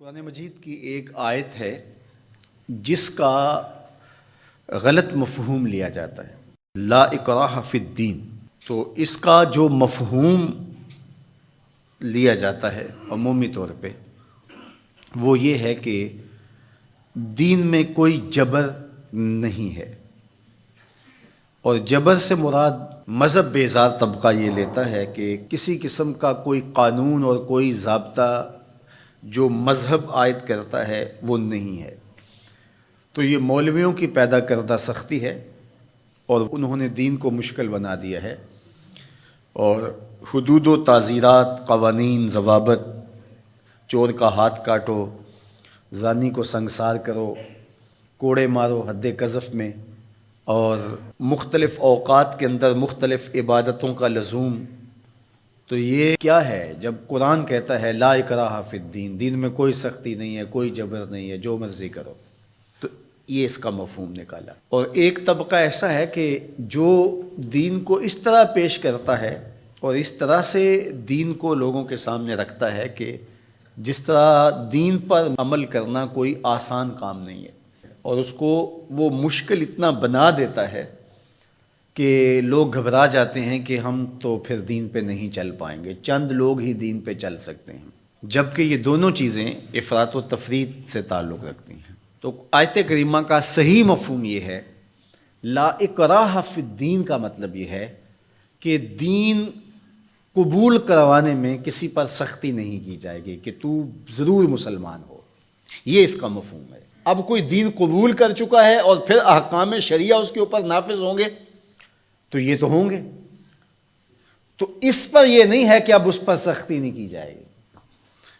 قرآن مجید کی ایک آیت ہے جس کا غلط مفہوم لیا جاتا ہے، لا اکراہ فی الدین۔ تو اس کا جو مفہوم لیا جاتا ہے عمومی طور پہ وہ یہ ہے کہ دین میں کوئی جبر نہیں ہے، اور جبر سے مراد مذہب بیزار طبقہ یہ لیتا ہے کہ کسی قسم کا کوئی قانون اور کوئی ضابطہ جو مذہب عائد کرتا ہے وہ نہیں ہے۔ تو یہ مولویوں کی پیدا کردہ سختی ہے اور انہوں نے دین کو مشکل بنا دیا ہے، اور حدود و تعزیرات، قوانین، ضوابط، چور کا ہاتھ کاٹو، زانی کو سنگسار کرو، کوڑے مارو حد قذف میں، اور مختلف اوقات کے اندر مختلف عبادتوں کا لزوم۔ تو یہ کیا ہے جب قرآن کہتا ہے لا اکراہ فی الدین، دین میں کوئی سختی نہیں ہے، کوئی جبر نہیں ہے، جو مرضی کرو؟ تو یہ اس کا مفہوم نکالا۔ اور ایک طبقہ ایسا ہے کہ جو دین کو اس طرح پیش کرتا ہے اور اس طرح سے دین کو لوگوں کے سامنے رکھتا ہے کہ جس طرح دین پر عمل کرنا کوئی آسان کام نہیں ہے، اور اس کو وہ مشکل اتنا بنا دیتا ہے کہ لوگ گھبرا جاتے ہیں کہ ہم تو پھر دین پہ نہیں چل پائیں گے، چند لوگ ہی دین پہ چل سکتے ہیں، جبکہ یہ دونوں چیزیں افراط و تفریط سے تعلق رکھتی ہیں۔ تو آیت کریمہ کا صحیح مفہوم یہ ہے، لا اکراہ فی الدین کا مطلب یہ ہے کہ دین قبول کروانے میں کسی پر سختی نہیں کی جائے گی کہ تو ضرور مسلمان ہو، یہ اس کا مفہوم ہے۔ اب کوئی دین قبول کر چکا ہے اور پھر احکام شریعہ اس کے اوپر نافذ ہوں گے تو یہ تو ہوں گے، تو اس پر یہ نہیں ہے کہ اب اس پر سختی نہیں کی جائے گی۔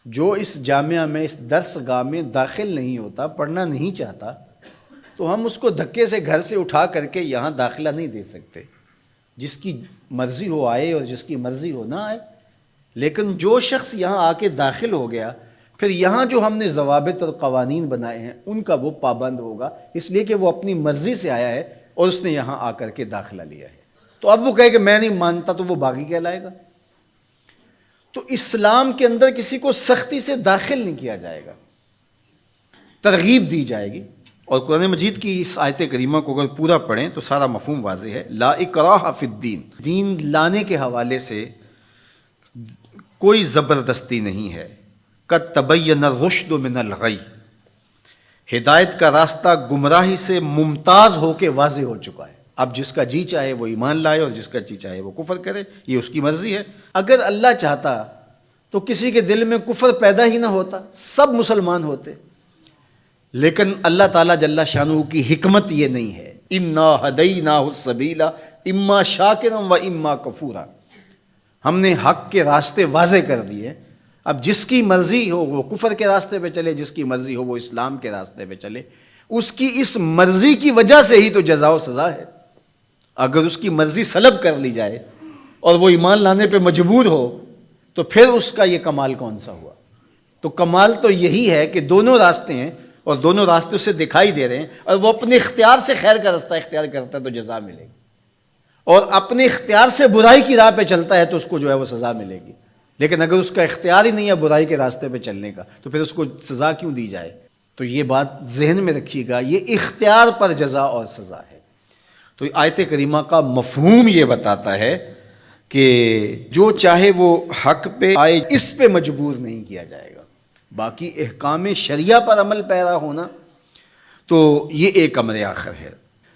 جو اس جامعہ میں، اس درس گاہ میں داخل نہیں ہوتا، پڑھنا نہیں چاہتا، تو ہم اس کو دھکے سے گھر سے اٹھا کر کے یہاں داخلہ نہیں دے سکتے۔ جس کی مرضی ہو آئے اور جس کی مرضی ہو نہ آئے، لیکن جو شخص یہاں آ کے داخل ہو گیا، پھر یہاں جو ہم نے ضوابط اور قوانین بنائے ہیں ان کا وہ پابند ہوگا، اس لیے کہ وہ اپنی مرضی سے آیا ہے اور اس نے یہاں آ کر کے داخلہ لیا ہے۔ تو اب وہ کہے کہ میں نہیں مانتا تو وہ باغی کہلائے گا۔ تو اسلام کے اندر کسی کو سختی سے داخل نہیں کیا جائے گا، ترغیب دی جائے گی۔ اور قرآن مجید کی اس آیت کریمہ کو اگر پورا پڑھیں تو سارا مفہوم واضح ہے۔ لا اکراہ فی الدین، دین لانے کے حوالے سے کوئی زبردستی نہیں ہے۔ قد تبین الرشد من الغی، ہدایت کا راستہ گمراہی سے ممتاز ہو کے واضح ہو چکا ہے۔ اب جس کا جی چاہے وہ ایمان لائے اور جس کا جی چاہے وہ کفر کرے، یہ اس کی مرضی ہے۔ اگر اللہ چاہتا تو کسی کے دل میں کفر پیدا ہی نہ ہوتا، سب مسلمان ہوتے، لیکن اللہ تعالیٰ جل شانہ کی حکمت یہ نہیں ہے۔ انا ہدیناہ السبیل اما شاکرا و اما کفورا، ہم نے حق کے راستے واضح کر دیے۔ اب جس کی مرضی ہو وہ کفر کے راستے پہ چلے، جس کی مرضی ہو وہ اسلام کے راستے پہ چلے، اس کی اس مرضی کی وجہ سے ہی تو جزا و سزا ہے۔ اگر اس کی مرضی سلب کر لی جائے اور وہ ایمان لانے پہ مجبور ہو تو پھر اس کا یہ کمال کون سا ہوا؟ تو کمال تو یہی ہے کہ دونوں راستے ہیں اور دونوں راستے اسے دکھائی دے رہے ہیں، اور وہ اپنے اختیار سے خیر کا راستہ اختیار کرتا ہے تو جزا ملے گی، اور اپنے اختیار سے برائی کی راہ پہ چلتا ہے تو اس کو جو ہے وہ سزا ملے گی۔ لیکن اگر اس کا اختیار ہی نہیں ہے برائی کے راستے پہ چلنے کا تو پھر اس کو سزا کیوں دی جائے؟ تو یہ بات ذہن میں رکھیے گا، یہ اختیار پر جزا اور سزا ہے۔ تو آیت کریمہ کا مفہوم یہ بتاتا ہے کہ جو چاہے وہ حق پہ آئے، اس پہ مجبور نہیں کیا جائے گا۔ باقی احکام شریعہ پر عمل پیرا ہونا تو یہ ایک امر آخر ہے۔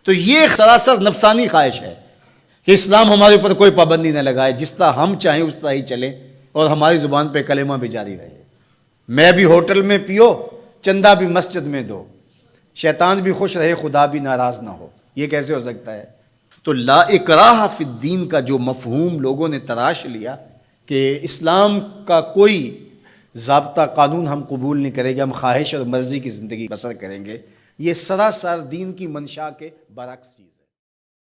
تو یہ سراسر نفسانی خواہش ہے کہ اسلام ہمارے اوپر کوئی پابندی نہ لگائے، جس طرح ہم چاہیں اس طرح ہی چلیں، اور ہماری زبان پہ کلمہ بھی جاری رہے۔ میں بھی ہوٹل میں پیو، چندہ بھی مسجد میں دو، شیطان بھی خوش رہے، خدا بھی ناراض نہ ہو، یہ کیسے ہو سکتا ہے؟ تو لا اکراہ فی الدین کا جو مفہوم لوگوں نے تراش لیا کہ اسلام کا کوئی ضابطہ قانون ہم قبول نہیں کریں گے، ہم خواہش اور مرضی کی زندگی بسر کریں گے، یہ سراسر دین کی منشا کے برعکس چیز ہے۔